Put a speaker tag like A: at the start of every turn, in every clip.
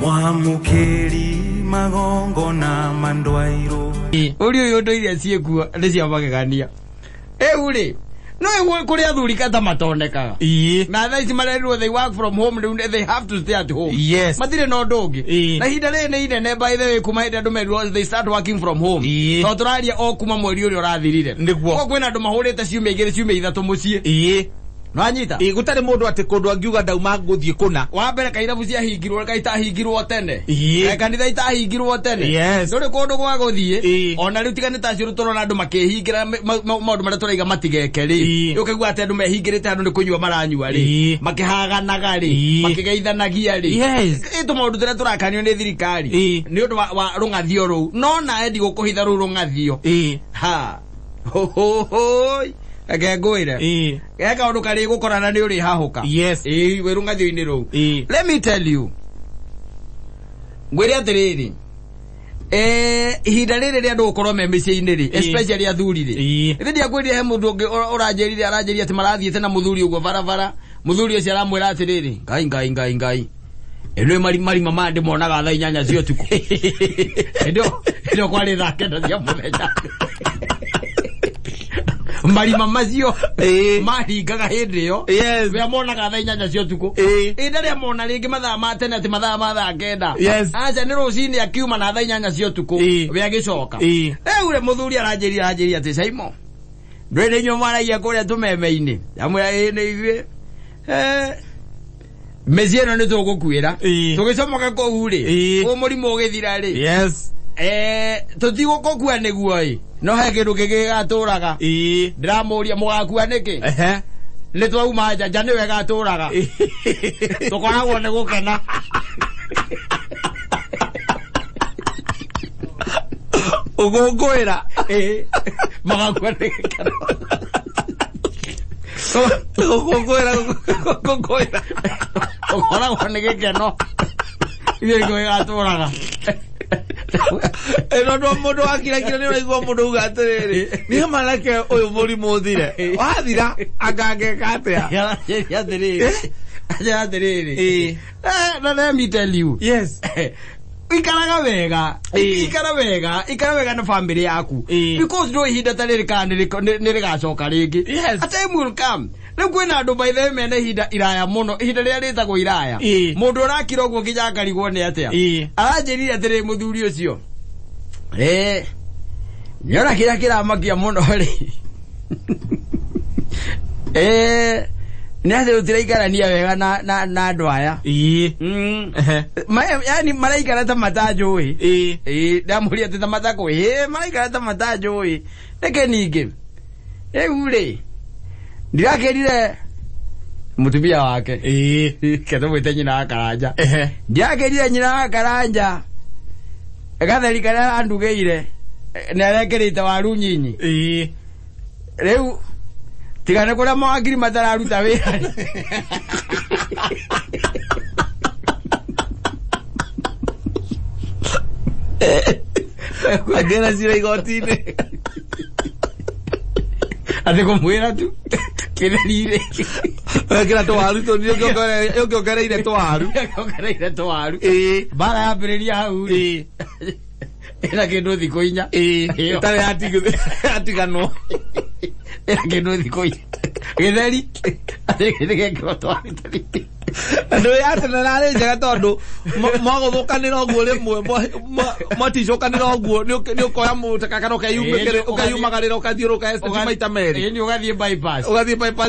A: Mwamukeri magongo na mandwairo.
B: Uri yodo ile siekuwa ndisia magegania. Uri no kuri athuri kata matondekaga. Na thaisi marerwo they work from home, they have to stay at home.
C: Yes.
B: Matire no dogi. Na hinda rene ine by the way kuma hinda ndumerwo they start working from home. So turaria o kuma mweri uri urathirire. Ko kwena andu mahurite ciumia igiri ciumia ithatu mucie. Nwanyita
C: gutari mundu ati kundu angiuga ndauma nguthie kuna
B: wa mbere kairabu cia hingirwo kaitahingirwo tene kanitha itahingirwo tene nduri kundu gwa guthie ona riu tigane ta ciru turona andu makihingira maundu maria turaiga matigeke ri ukigwa ati andu mehingirite andu ni kunywa maranyua ri makihaganaga ri makigeithanagia ri itu maundu tira turakanio ni thirikari ni undu wa rungathio ru no na endi gukuhitha ru rungathio ha hoi Agagwira. Ega undu kari gukorana ni uri hahuka.
C: Yes.
B: Werungathio ini ru. Let me tell you. Gwire atiriri. Ihinda riri ria ndu korwo memiciini ri, especially athuri ri. Ndi akwiri he mundu uranjerire aranjeria ati marathiete na muthuri ugo varavara. Muthuri ucio aramwira atiriri. Ngai. Eno mari mama ndi monaga thaa 8 cia utuku. Endo kwari thaa 9 cia muthenya. Mari mamazio mahingaga hindi yo we monaga thaa 8 cia utuku ida ria mona ringi mathaa ma tene ati mathaa ma thaa 9 acha ni rucini akiuma na thaa 8 cia utuku we agicoka ure muthuri aranjeria ati Saimo ndwende nyo maragia kuria tumeme-ini amwe ni igwe mezieno ni tugukwira tugicomoka ko uri o murimu ugithira ri tutigukukua niguo no he kindu gigaturaga ndiramuria mugakua niki ni twauma nja ni wega aturaga tukoragwo ni gukena
C: ugungwira
B: magakua niki
C: ugungwira
B: tukoragwo ni gikeno iwe wega aturaga
C: eno ndo mundu akira ni raigwa mundu ugatiriri ni malake uyu muri muthire wathira agangeka atia
B: yathiriri let me tell you ikaraga wega na family yaku because no ihinda tariri kana nirigacoka ringi a time will come kwena andu by the way mena ihinda iraya muno ihinda ria ritagwo iraya mundu urakira uguo nginya ngarigwo ni atia aranjirire atiri muthuri ucio nyora kira makia muno ri ni ati utiraikara wega na andu aya yani maraikara ta matajui ndamuria ati ta matako maraikara ta matajui reke ningi ure ndirakirire mutumia wake keto mwite nyina wa Karanja ndirakirire nyina wa Karanja gatheri kana andugeire nerekirite waru nyinyi riu tigane kuria mawakiri matararuta wira
C: agena zira igotini
B: ate kumwira tu kirire
C: kira to waru to ndio kiongereire to waru bara yambiriria hau ina kindu thiko inya tare atigano ina kindu thiko inya githeri atigithige kirotwari ando ya tena nare jaga tondu mwago thukanira oguo rimwe mwaticokanira oguo ni ukoya mutaka kana ukayumagarira ukathiuruka estate maita meri
B: ni ugathie bypass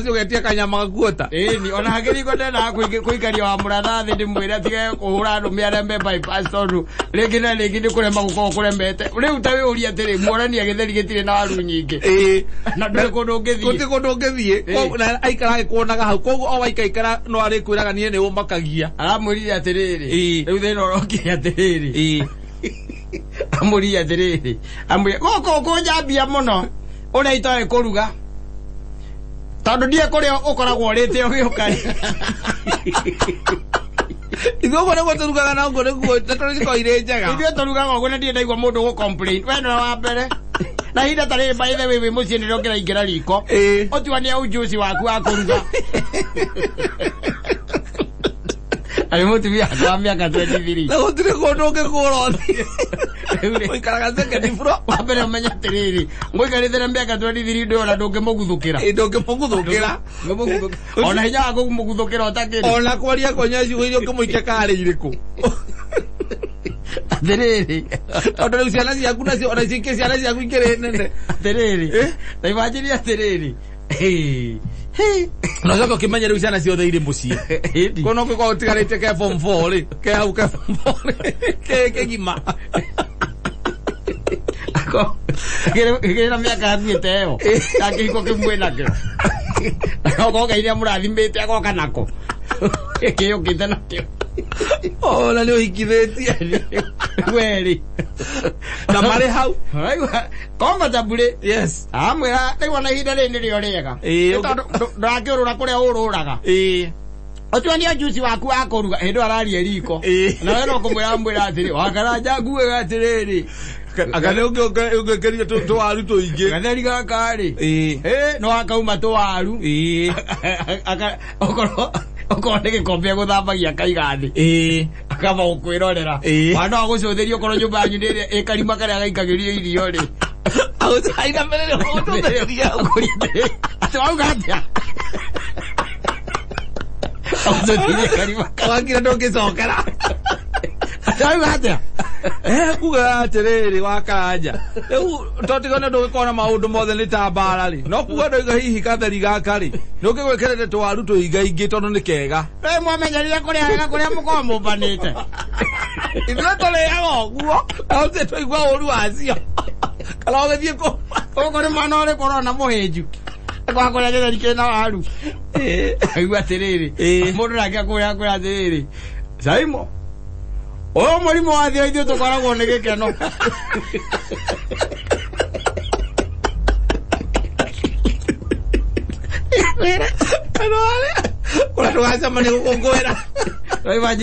C: ugetia kanyama guota
B: ni ona hagiriko ndena kuikaria wa murathathi ndimwira tige kuhura andu miarembe bypass tondu ringi na ringi ni kuremba gukorwo kurembete riu tawe uria atiri muorania githeri gitire na waru nyingi na ndukundu ngithie na aikara kuonaga hau koguo o waikaikara no ari kwiraga nie ni umakagia aramurire atiriri riu thina urokire atiriri amurire atiriri amwe goko njambia muno uria itoe kuruga tondu ndie kuria ukoragwo urite ugiukari
C: ithuĩ ũguo nĩguo tũrugaga na ũguo nĩguo tũrĩko irĩ njega.
B: Ithuĩ tũrugaga ũguo na ndirĩ ndaigua mũndũ gũ complain. We nĩwe wa mbere. Na hinda tarĩ by the way wĩ mũciĩ nĩrĩo ũngĩraingĩra riko. Ũtuania ũjuici waku wa kũruga. Ai mutumia kwa miaka 23.
C: Na gutire kundu ngikorothi. Oikaraga zeke ndifuro.
B: Wapere umenya tiriri. Ngoikarithira miaka 23 ndola ndungimuguthukira.
C: Ndungimuguthukira.
B: Ona hinya wako kumuguthukira utakiri.
C: Ona kwaria konyaci wirio ngimuikia kare iriku.
B: Tereri.
C: Tondu ciana ciaku nacio ona ciike ciana ciaku ikire nene.
B: Tereri. Ndaimajiria tereri.
C: No soko kimenya riu ciana ciothe iri mucii. Kono ko utigarite ke form 4 ri. Ke hau ke form 4. Ke gima.
B: Ako. Kira miaka athieteo. Takiko kimwena ke. Ako kairia murathimite ako kanako. Kio kitana kio.
C: Oh, na leo hikithetie.
B: Kweli.
C: Na mare hau.
B: Aiwa, koma tabule.
C: Yes.
B: Amwira, ndaiwa na hinda rindi rio riega. Ndakirura kuria ururaga. Ocho ni ajusi waku akoruga, hendo araria riko. Na wewe no kumwira atiri, wakaraja guwe gatiriri.
C: Akane ungekeria to waru to inge.
B: Gatheri gakari. No akauma to waru. Okone gikombe guthambagia kaigani. Akaba ukwirorera. Wana gucutherio koro nyumba yanyu ndire ikarima karia gaikagirio irio ri.
C: Aina mbere ututheria
B: ukuria. Atwauga atia. Ututheria karima.
C: Wakira ndungicokera.
B: Atwauga atia.
C: Kuga atiriri wakanja. Riu totigone ndugikona maundu mothe ni ta mbara ri. No kuga ndoiga hihi katheri gaka ri. Ndungigwekerete twaru tuiga ingi tondu ni kega.
B: Mwamenyerire kuria wega kuria mukorwo mumbanite.
C: Ithuĩ tũrĩaga ũguo. Aũtĩ tũigua ũru wacio. Kana ũgĩthiĩ kũ.
B: Ũguo nĩ mwana ũrĩkũ ũrona mũhĩnju. Kwa kũrĩa gĩtheri kĩna waru. Aigua atĩrĩrĩ. Mũndũ nake akwĩra atĩrĩrĩ. Saimo. O mũrimũ wa thĩ ithuĩ tũkoragwo nĩ gĩkeno.
C: Kũrĩa ndũgacemanie gũkũngũĩra.
B: Raiva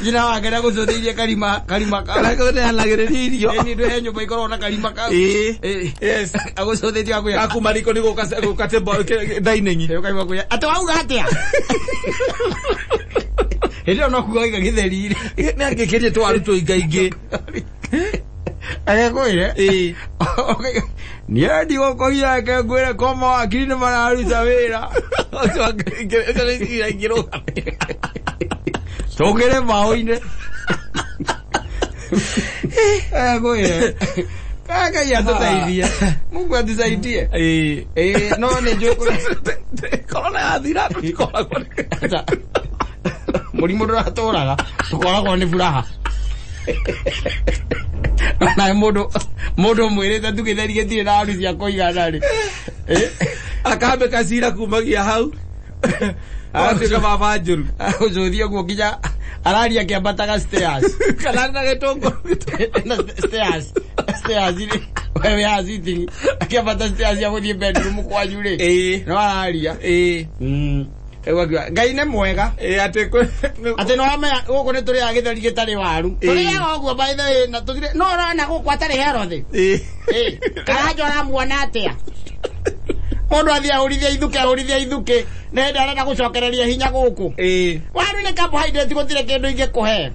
B: jina wake gucuthirie karima
C: kana guteanagiriria irio
B: ni ndu he nyumba ikorwo na karima kau
C: yes
B: agucuthirie akuya
C: akumariko ni gukate dining
B: ukaigua kuya atwauga atia Hilo no kugoiga githeri
C: ni angekerie twaru tuingaingi
B: agekwire niandi gokogia ke ngwire koma wakiri ni mararuta wira
C: ocio angire ngiro
B: togere maoine agekwire kaka ya tutaithia Mungu atusaidie no ni njoko
C: corona yathira tukoragwo
B: murimu ndũratũraga tũkoragwo nĩ furaha na mũndũ mwĩrĩte tũgĩtheri gĩtirĩ na aru cia kũigana rĩ
C: akambe kacira kumagia hau atuĩka baba njũru
B: ũcũthie ũguo nginya araria akĩambataga stairs
C: kana na gĩtũngũrũ
B: stairs irĩ wewe ya sitting akĩambata stairs ya gũthiĩ bedroom kwanyu rĩ no araria Ngai nĩ mwega atĩ no amenya gũkũ nĩ tũrĩaga gĩtheri gĩtarĩ waru tũrĩaga ũguo by the way na tũthire no ũrona gũkũ atarĩ herothi Karanja ũramuona atĩa mũndũ athiĩ ahũrithia ithuke na hĩndĩ arenda gũcokereria hinya gũkũ waru nĩ carbohydrate gũtirĩ kĩndũ ingĩkũhe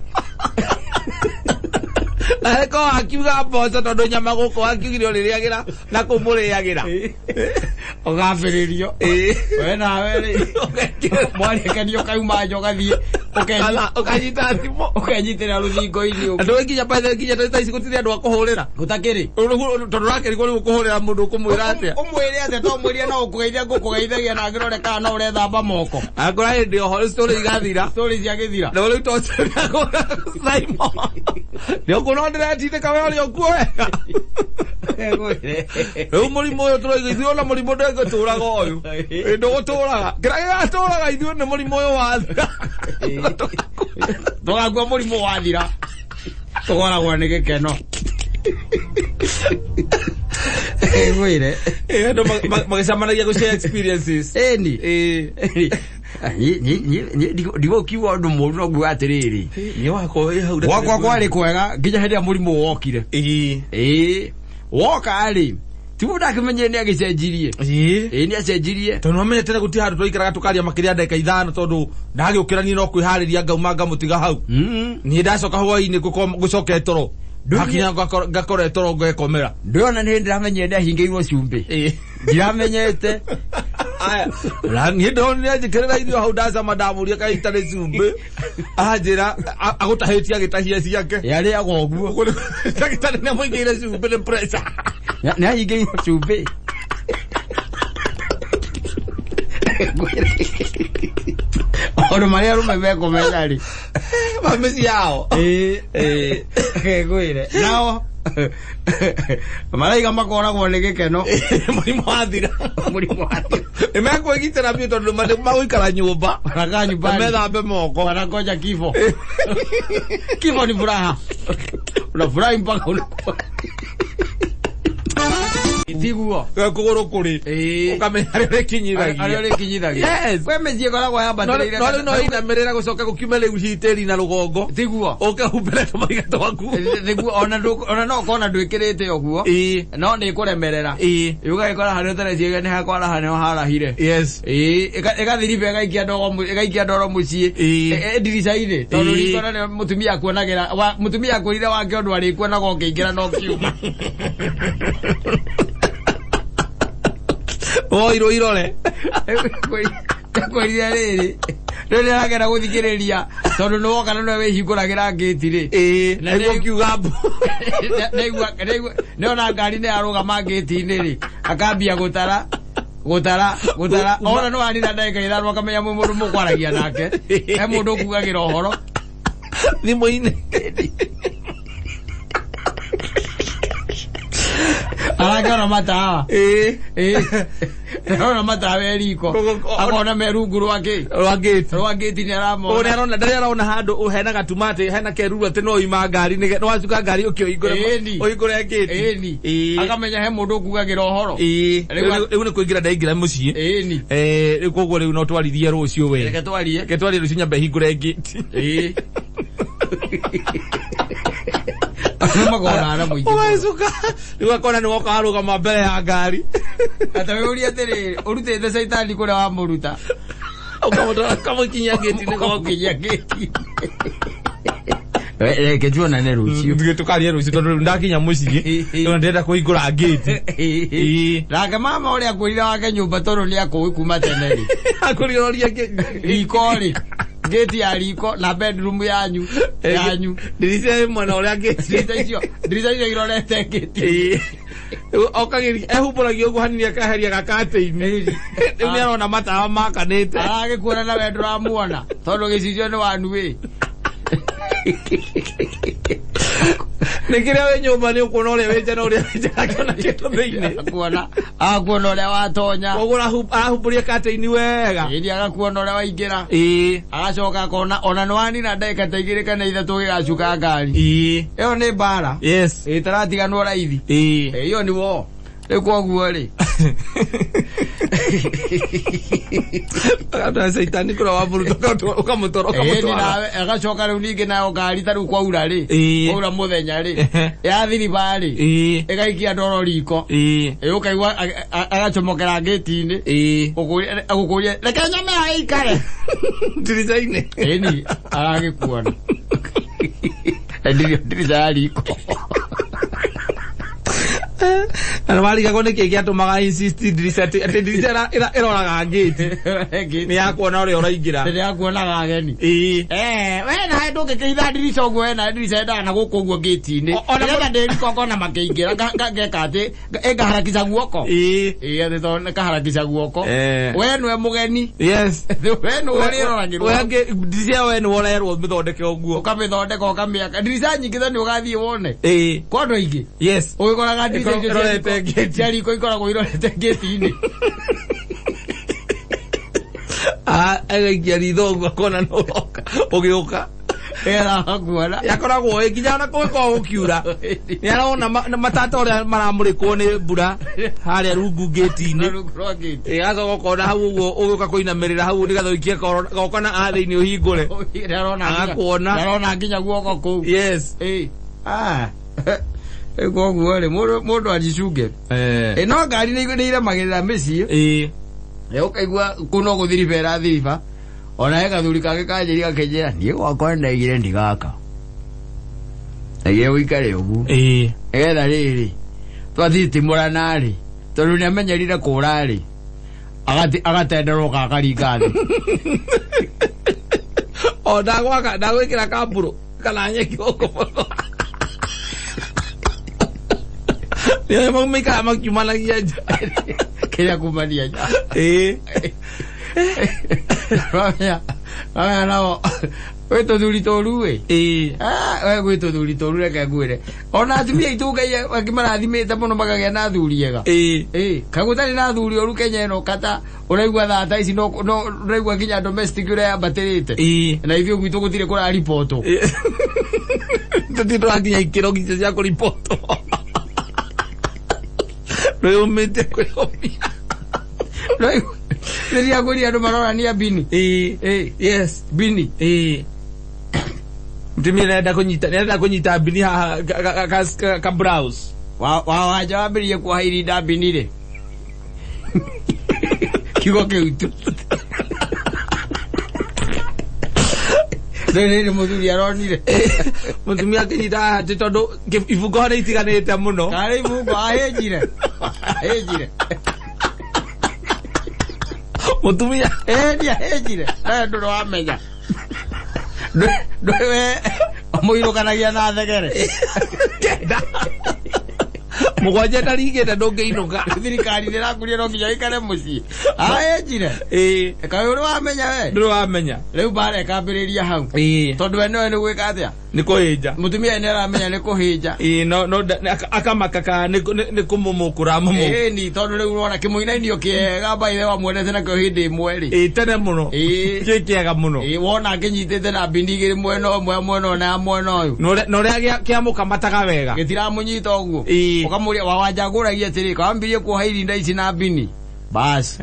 C: ariko akiuga mboco tondu nyama guko akiugire rĩrĩagĩra na kũmũrĩagĩra
B: ũgambĩrĩrio we nawe rĩ mwarĩkanio kauma nja ũgathiĩ
C: ũkanyita thimũ
B: ũkenyitĩra rũthingo-inĩ ũguo
C: andũ nginya pathe nginya taici gũtirĩ andũ a kũhũrĩra
B: gũtakĩrĩ
C: tondu rakerigwo rĩu kũhũrĩra mũndũ ũkũmwĩra atĩa
B: ũmwĩre atĩa to mwĩre no ũkũgeithia ngũkũgeithagia na ngĩrore kana no ũrethamba moko
C: akora hĩndĩ oho story igathira
B: story cia gĩthira
C: na rĩu to Simon nĩ ũkũona ndĩretindĩka we ũrĩa ũkuoega rĩu mũrimũ ũyũ tũroiga ithuĩ ona mũrimũ ndũngĩtũraga ũyũ ndũgũtũraga kĩrĩa gĩgatũraga ithuĩ nĩ mũrimũ ũyũ wathira
B: tũgakua mũrimũ wathira tũgoragwo nĩ gĩkeno gwĩre
C: andũ magĩcemanagia gũshare experiences
B: ĩni ndigũkiuga ũndũ mũru no nguga atĩrĩrĩ gwakwa kwarĩ kwega nginya hĩndĩ ĩrĩa mũrimũ wokire woka rĩ Timuda kimenye ni agicenjirie. Ni acenjirie.
C: Tondu amenye tene guti handu twaikaraga tukaria makiria ndeka 5 tondu ndagiukira ni no kwihariria ngauma ngamutiga hau. Ni ndacoka hwaini gucoka toro. Hakinya ngakora toro ngekomera.
B: Ndiona ni ndiramenye ndahingeirwo cumbi. Ndiramenyete.
C: Aya. La ni ndonire njikirira irio hau ndaca madamuria kaitare cumbi. Ajira agutahitia gitahia ciake.
B: Yari agoguo.
C: Takitare na muingeire cumbi ni pressure.
B: Na hingeirwo cumbi. Oro Maria rume beko melari.
C: Mamesi yao.
B: Gwire. Nao. Malaika makora kwa legekeno.
C: Muri mwathira. Emeko igitera byo tondu magwikara nyumba.
B: Baraka nyumba.
C: Methambe moko.
B: Barakoja kifo. Kifo ni furaha. Unafurahi mpaka unakuwa. Itiguo.
C: Kuguru kuri. Ukamenya ari kinyithagia.
B: Ari kinyithagia.
C: Yes.
B: We mezie kora kwa yamba tere.
C: No ina merera gucoka gukiumele guciteri na rugongo.
B: Tiguo.
C: Oke humbere tamaga twaku.
B: Tiguo ona no kona ndwikirite oguo. No ni kuremerera. Yuga ikora hari tere ciega ni hakwara hane harahire.
C: Yes.
B: Ekathiribe egaikia ndoro mucie. Ndiricaine. Tondu rikora ni mutumia kuonagira mutumia kurire wake ondu ari kuona gokingira no kiuma.
C: Irore.
B: Kwĩria rĩrĩ. Rĩrĩ agera guthikĩrĩria tondu no woka no we hingũragĩra gate rĩ.
C: Na nĩ kiuga mbu.
B: Nĩ ona ngari nĩ arũgama gate-inĩ rĩ. Akambia gũtara. Ona no anina ndagĩka 5 akamenya mũndũ mũkwaragia nake. He mũndũ kugagĩra ũhoro.
C: Thimũ-inĩ.
B: Aragora matawa. Ona matawa eriko. Akona merungu rwake. Rwageti ni aramo.
C: Ona arona ndari arona handu uhena gatumate hena keruru ate no ima ngari ni no acuka ngari ukio igure gate.
B: Akamenya he mundu kugagira ohoro.
C: Riu ni kuingira ndaingira mucii. Riu koguo riu no twaririe rucio we.
B: Reke
C: twarie rucio nyambe hingure gate.
B: Magora ara muingi.
C: Oazuka. Riu akona ni woka arugama mbere ya ngari.
B: Ataweuri atere urutete saitani kure wa muruta.
C: Ukamutora kama kinya gate ni kama
B: kinya gate. Reke tuona ne rucio.
C: Ndige tukarie rucio tondu ndakinya mucii. Tondu ndenda kuingura gate.
B: Rake mama uri akurira wake nyumba tondu ni akuwi kuma teneri.
C: Akuriroria
B: rikori. Gate ya riko na bedroom yanyu.
C: Dirisha mwana uri gate.
B: Dirisha irorete gate.
C: Okagiri ehuburagia ugu hanini akaheria gakate-ini. Ni arona matawa makanite.
B: Agikuona na wendo wa muona. Tondu gicicio ni wanu we.
C: Nikiria we nyumba ni ukuona uria wenja na uria wenja akiona kitu thiini.
B: Akuona uria watonya.
C: Ogura ahumburia kate-ini wega.
B: Indi agakuona uria waingira. Agacoka akona ona ni wanina ndagika ta 2 kana 3 gigacuka ngari. Iyo ni bara.
C: Yes.
B: Taratiga no raithi. Iyo ni wo. Koguo ri.
C: Ata saitani kura wa buru ukamutoroka
B: nawe agacoka riu ningi nayo ngari taru kwaura ri. Kwaura muthenya ri. Yathiri bari. Egaikia ndoro riko. Ukaigua agacomokera gate-ini. Agukuria reke nyame aikare.
C: Ndiricaine.
B: Ni agikuona. Ndirica riko.
C: Ana wali kako ne keke atumaga insist dirisha ate dirisha iraga gate ni yakuona uri uraingira
B: ni yakuona ageni we na nduke keitha dirisha ugo we na dirisha ndana guku ugo gate-ini ona nderi koko na makeingira ngeka ate engaharakisha guoko ate to kaharakisha guoko we nwe mugeni
C: yes
B: we nwe uri uragirwo
C: we dirisha we nwe urerwo mithondeke uguo
B: ukamithondeka ukamiaka dirisha nyingi thani ugathie wone kondo ingi
C: yes
B: uikoraga dirisha Jari ikoragwo irorete gate-ini.
C: Agaikia ritho akona no ugiuka.
B: Era akuona.
C: Yakoragwo nginya na kweko ukiura. Ni arona matata uria maramurikwo ni mbura haria rungu gate-ini. Agacoka ukona hau uguo ugiuka kuinamirira hau ni gathoikie gokona athini uhingure. Arona
B: nginya guoko kuu.
C: Yes.
B: ego guole modo ajisuge no ngari ni ira magirira meci ukaigua kuno guthiriva ona ega thuri kage kanjiri gakenjera nie gwakwa ndaigire ndigaka ege wikare ugu etha riri twathiti muranari tondu ni amenyerire kurari agatenderwo gakaringathi
C: o ndagwikira kamburu kana nyeki goko ni mamika makiumanagia
B: kĩrĩa kumania nja Waya nao we tũthuri tũru we we gwĩ tũthuri tũru reke ngwĩre ona atumia aitũ Ngai akĩmarathimĩte mũno makagĩa na athuri ega kaĩ gũtarĩ na athuri ũru Kenya ĩno kata ũraigua thata ici no ũraigua nginya domestic ũrĩa yambatĩrĩte na ithuĩ gwitũ gũtirĩ kũraripotwo
C: tũtitũrakinya ikĩro nginya cia kũripotwo rĩumĩte kwĩhomia
B: Nĩria kũria andũ marorania bini
C: yes
B: bini
C: mtumia nenda kũnyita bini haha ka browse
B: wanja wambĩrĩrie kuoha irinda bini rĩ kiugo kĩu tu nĩ mũthuri aronire
C: mũtumia akĩnyita atĩ tondũ ibungo nĩ itiganĩte mũno
B: karĩ ibungo ahĩnjire
C: mutumia
B: ndia hejire ndũrĩ wamenya ndũwe mũirũkanagia na thegere
C: mũgwanja ndaringĩte ndũngĩinũka
B: thirikari nĩrakuria no nginya ikare mũciĩ ahĩnjire kaĩ ũrĩ wamenya we
C: ndũrĩ wamenya
B: rĩu mbara ĩkambĩrĩria hau tondũ we nĩwe nĩ gwĩka atĩa
C: nĩ kũhĩnja
B: mũtumia nĩ aramenya nĩ kũhĩnja
C: no akamakaka nĩ kũmũmũkũra mũmũ
B: ni tondũ rĩu ũrona kĩmũinainio kĩega baithe wamwendete nakĩo hĩndĩ ĩmwe rĩ
C: tene mũno kĩega mũno
B: wona ngĩnyitĩte na bindi igĩrĩ mwena ũmwe na mwena ũyũ
C: na ũrĩa kĩamũkamataga wega
B: gĩtiramũnyita ũguo ũkamũria wawajagũragia atĩrĩ kawambirie kuoha irinda ici na bini basi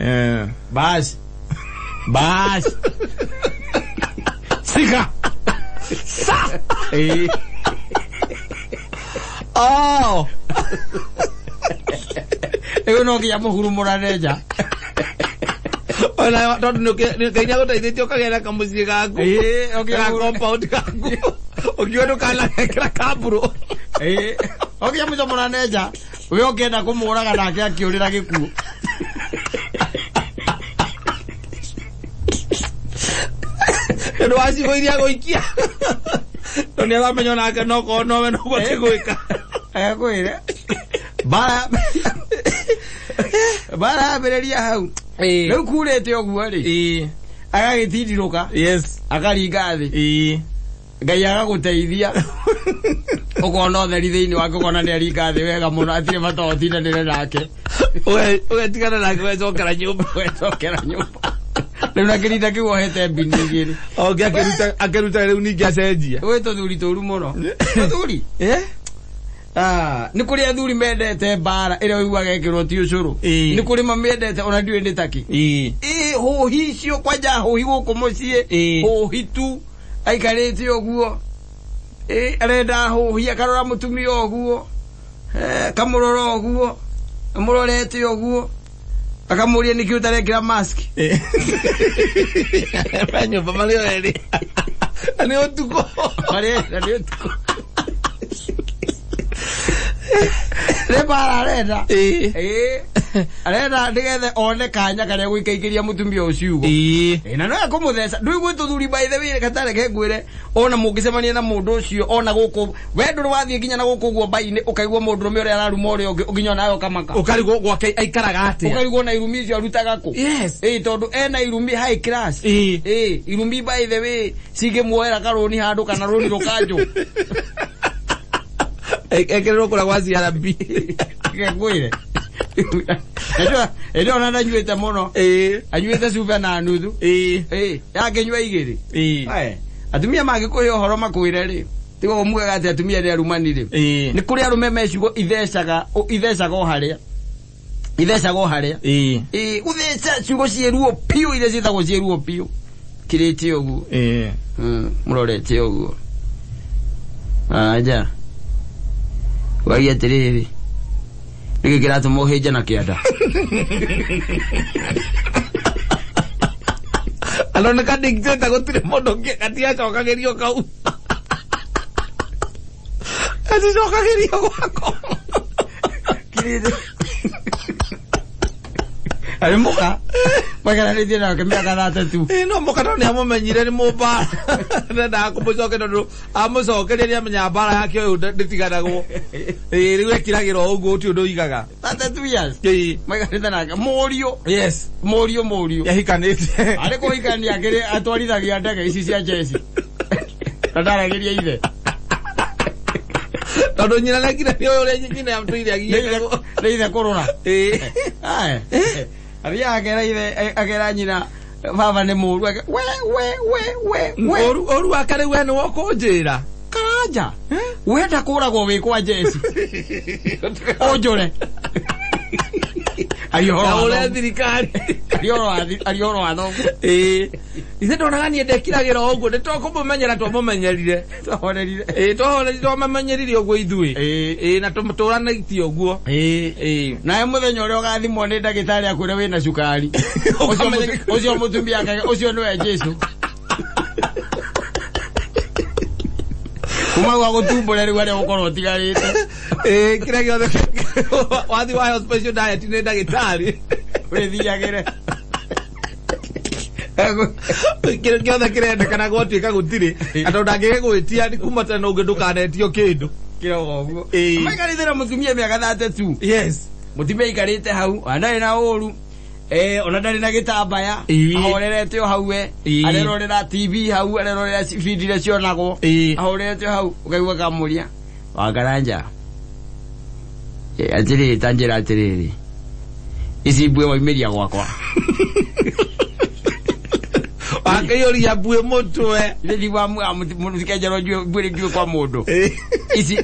C: sika
B: ĩyo no nginya mũhurumũrane nja
C: ona tondũ Ngai nĩagũteithĩtie ũkagĩa na kamũciĩ gaku ga compound gaku ũkiuga ndũkanagekĩra kamburu
B: okia mũcomũrane nja we ũkĩenda kũmũraga nake akĩũrĩra gĩkuũ
C: ndũ wacigo iria gũikia tondũ nĩaramenya onake nokorwo nowe nogwati gwĩka
B: agĩkwĩre bara yambĩrĩria hau rĩu kurĩte ũguo rĩ agagĩtindirũka akaringa thĩ Ngai agagũteithia ũkona ũtheri thĩinĩ wake ũkona nĩ aringa thĩ wega mũno atirĩ bata ũtindanĩre nake
C: ũgetigana nake wecokera nyũmba
B: rĩu nakĩrinda kĩu ohete bini igĩrĩ
C: akĩruta rĩu ningĩ acenjia
B: wĩ tũthuri tũru mũno tũthuri nĩ kũrĩ athuri mendete mbara ĩrĩa ũiguaga ĩkĩrwo ti ũcũrũ nĩ kũrĩ mamĩendete ona ndiũĩ nĩ taki hũhi icio kwanja hũhi gũkũ mũciĩ hũhi tu aikarĩte ũguo arenda hũhi akarora mũtumia ũguo kamũrora ũguo amũrorete ũguo akamũria nĩkĩ ũtarekĩra mask
C: nyũmba marĩ o erĩ na nĩ ũtukũ
B: Rebara arenda nĩgetha one kanya karĩa gũikaingĩria mũtumia ũcio ugo na no akũmũtheca ndũi gwĩtũ thuri by the way gatareke ngwĩre ona mũngĩcemania na mũndũ ũcio ona gũkũ we ndũrĩ wathiĩ nginya na gũkũ guo mbainĩ ũkaigua mũndũrũme ũrĩa araruma ũrĩa ũngĩ ũnginya nayo kamaka
C: ũkarigwo gwake aikaraga atĩa
B: ũkarigwo na irumi icio arutaga kũ tondũ ena irumi high class irumi by the way cingĩmuoera karũni handũ kana rũni rũkanjũ
C: ekerero kũrĩa gwa CRB
B: ngwĩre ĩno ona ndanyuĩte mũno anyuĩte cuba na nuthu yakĩnyua igĩrĩ atumia mangĩkũhe ũhoro makwĩre rĩ tiga ũmugaga atĩ atumia nĩ arumani rĩ nĩ kũrĩ arũme meciugo ithecaga o harĩa gũtheca ciugo ciĩruo piũ iria ciĩtagwo ciĩruo piũ kĩrĩte ũguo mũrorete ũguo aja Wai atiriri. Niki kira tu moheja na kiada.
C: Alona kadikse takutire modo katia choka gerio kau. Asi choka gerio wako.
B: Kiri. Ari muka. Magana ni dia ke mia kana tu.
C: No muka no ni amo menyire ni moba. Na ko bozo ke no amo so ke dia menyabara hake o de tigada go. Riwe kiragiro ogo ti odo igaga.
B: Tata tu yas. Magana na morio.
C: Yes.
B: Morio.
C: Ya hikanete.
B: Are ko hikani agere atwari thagia ndege ici cia Jesse. Tadara geria ide.
C: Todo nyina na kira yo le nyina ya mtuire agia.
B: Le ide corona. Ai. Había agera nyina baba ne muru we
C: oru akare we no okonjira
B: karaja wenda kuragwo wi kwa Jesse onjore
C: ayoro thirikari
B: ayoro ano
C: ise ndona ni ndekiragira oguo ne to kumumenyera to mumenyerire
B: tohorerire
C: to mamenyerire oguo ithui na tumturana iti oguo
B: na muthenya uria ugathimwo ni ndagitari akwire wina cukari ucio mutumia akage ucio niwe Jesu kuma gwa gutumbura riu aria gukorwo tigarite
C: kira giothe wathi wa special diet ni ndagitari
B: withiagire
C: kira giothe kirendekana gotwika gutiri andu ndangige gwitia ni kuma tena ungi ndukanetio kindu
B: kiro guo maikarithira mutumia miaka 32
C: yes
B: mutumia ikarite hau andari na uru ona ndari na gitambaya ahorerete hau we arerorera TV hau arerorera video cionago ahorerete hau ukaigua kamuria wagaranja atiri tanjira atiri isi bwe waimeria gwakwa
C: akayoria bwe mutwe
B: ndi wa mu sikajaro jwe bwe jwe kwa modo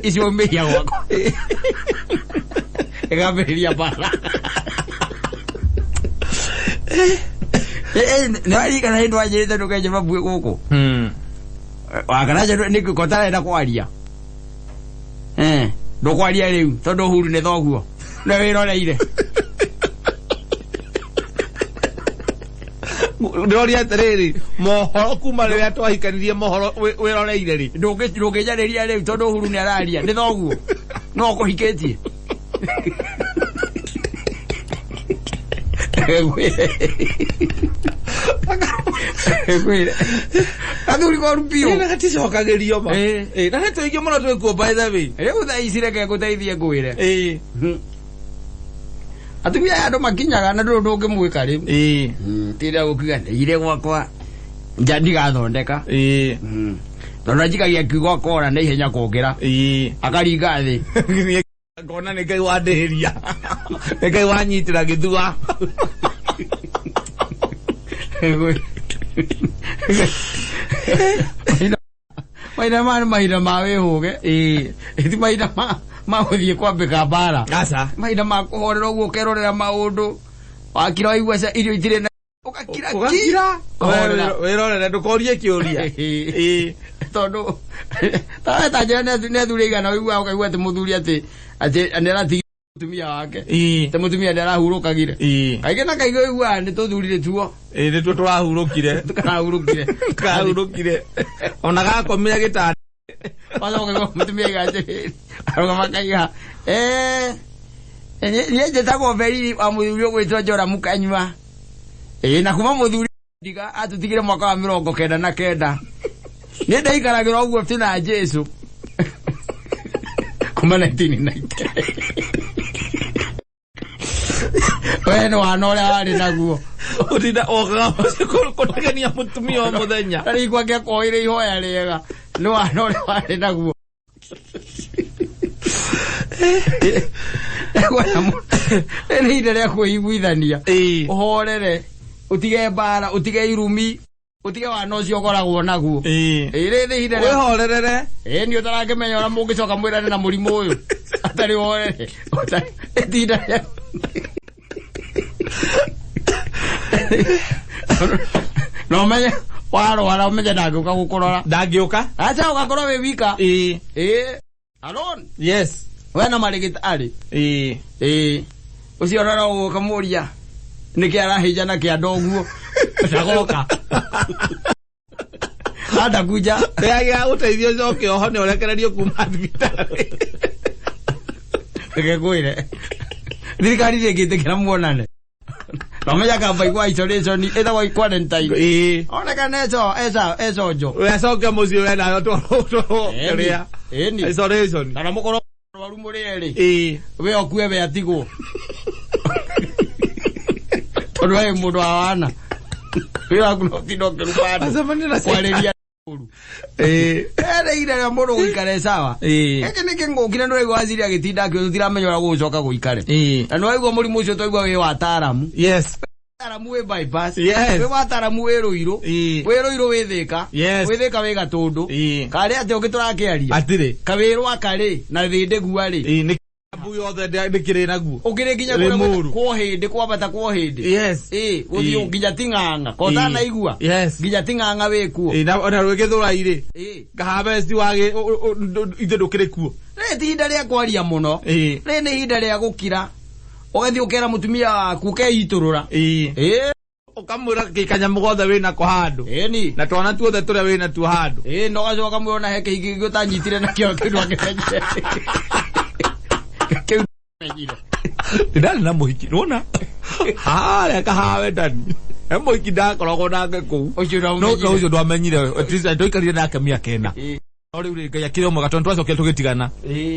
B: isi waimeria gwakwa egaberia bala nari kana ndo ajirite ndukaje mabwe guku wakanaje niki kotara enda kwaria ndo kwaria riu tondu huru ne thoguo na wiroreire
C: ndoria tereri mohoro kuma riria twahikanirie mohoro wiroreire ri
B: ndungijariria riu tondu huru ne araria ne thoguo no kuhiketie Aduri ko rupio
C: ina katicoka gerio ma na heto igio muno twikuo by the way
B: riu tha icire ke guteithie ngwire atumia andu makinyaga na ndu ndungimwika ri tira gukiga ire gwakwa njandi gathondeka tondu njikagia kiugo kora na ihenya kugira akaringa thi
C: ngona ni ngai wandihiria ni ngai wanyitira githua
B: maina mawe huge iti maina ma uthie kwambika bara
C: asa
B: maina ma kuhorera uguo kerorera maundu wakira waigua irio itire na ukakira
C: wirorera ndukorie kiuria
B: tondu ta jana ne thuri igana waigua ukaigua ati muthuri ati anera mutumia wake te mutumia ndara hurukagire kaige na kaige igua ni tuthurire tuo
C: ni tu twahurukire kahurukire ona gakomia gitanda
B: wala ukaigua mutumia igaje aroga makaiga niye tako veri wa muthuri gwitwa Jora Mukanywa na kuma muthuri ndiga atutigire mwaka wa 99 ni ndaikaragira uguo tina Jesu kuma 1990 bueno anole ari naguo
C: utinda oga kutagania mutumia wa muthenya
B: ari kwake koire ihoya riega no anole ari naguo ene ide kuiguithania uhorere utige bara utige irumi utige wana ucio goragwo naguo ire thi hinde
C: wihorerere
B: ni utarake menya ora mungicoka mwirane na murimu uyu atari horere tinda no menya wara umenya ndagiuka gukurora
C: ndagiuka
B: acha ugakorwo wi wika alone
C: yes
B: Wena marigitari. Ucio rara ukamuria. Niki arahija na kia ndoguo. Tagoka. Hata kuja.
C: Ya uteithio joke oho ne urekererio kuma thibitari.
B: Ngekuire. Thirikari ĩngĩtĩkĩra muonane. Nomenya kamba igwa isolation ĩtha wa quarantine. Onekana eso jo.
C: Wecoke muciĩ we nayo tũrĩa. Isolation.
B: Kana mũkorwo waru mũrĩ erĩ. We okue we atigwo. Tondũ we mũndũ awana. Wĩra kuno kidoke rubani. Kwaleria uru. Ere ya mũndũ gũikare sawa. Eke nĩkĩ ngũkire ndũrĩ gwaciri agĩtinda akĩo tũtiramenyora gũcoka gũikare. Na nĩ waigua mũrimũ ũcio twaigua wĩ wa Taaramu.
C: Yes.
B: Taaramu wĩ bypass.
C: Yes.
B: Wĩ wa Taaramu wĩ Rũirũ. Wĩ Rũirũ wĩ Thĩka. Wĩ Thĩka wĩ Gatũndũ. Karĩ atĩ ũngĩ tũrakĩaria.
C: Atirĩ.
B: Kawĩrwa karĩ na thĩndĩgua rĩ.
C: Mbu yothe ndikire naguo.
B: Ukire nginya kwa hindi kwabata kwa hindi.
C: Yes.
B: Uthio nginya tinganga. Kotha na igua.
C: Yes.
B: Nginya tinganga wekuo.
C: Na rwegethura ire. Ngahabesti wage ithe ndukire kuo.
B: Re ti hinda ria kwaria muno. Re ni hinda ria gukira. Ugathi ukera mutumia waku keiturura.
C: Ukamwira gikanyamũ gothe wina ko handu.
B: Ni.
C: Na twana tuothe turia wina tu handu.
B: No gacoka mwona heke igĩ ũtanyitire na kĩo kĩndũ akĩmenyire. Ndani
C: na muhiki nona haya kahawe ndani muhiki ndakoragwo nake kuu ucio ndwamenyire ndoikarire nake miaka ena no riu ri ngai akire omwe gatondu twacokire tugitigana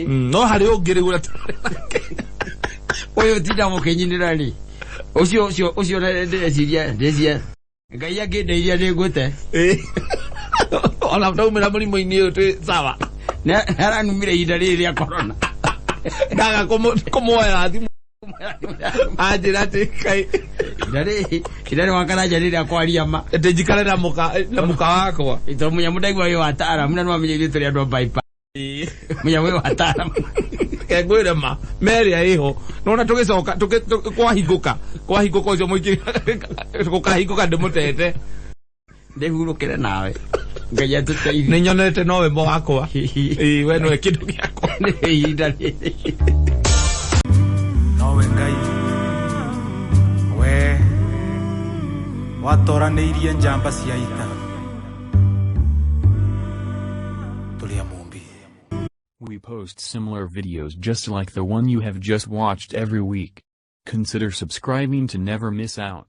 C: no hari ungirigura
B: uyu tinda mukinyinira ri ucio ndeciria ngai angindeithia ningute
C: ona ndaumira mũrimũ-inĩ ũyũ twĩ sawa
B: naranumire ihinda rĩrĩ rĩa corona
C: ndaga kumuoya thimu ajira tikai
B: ndari wakaraja rĩrĩa kwaria ma
C: ndijikare na muka wakwa
B: ito munyamu ndaigua wĩ wa Taaramu na no amenyeire tũrĩ andũ bypass munyamu wĩ wa Taaramu
C: kengwire ma meri aiho nona tugicoka kwahingũka ũcio mũingĩ gũkahingũka ndĩmũtete
B: ndĩhurũkĩre nawe ngai atũteithie
C: nĩ nyonete nowe mo wakwa we nowe kĩndũ gĩakwa
B: nĩ ihinda rĩrĩ
A: nowe ngai we watoranĩirie njamba cia ita tũrĩa mũmbi.
D: We post similar videos just like the one you have just watched every week. Consider subscribing to never miss out.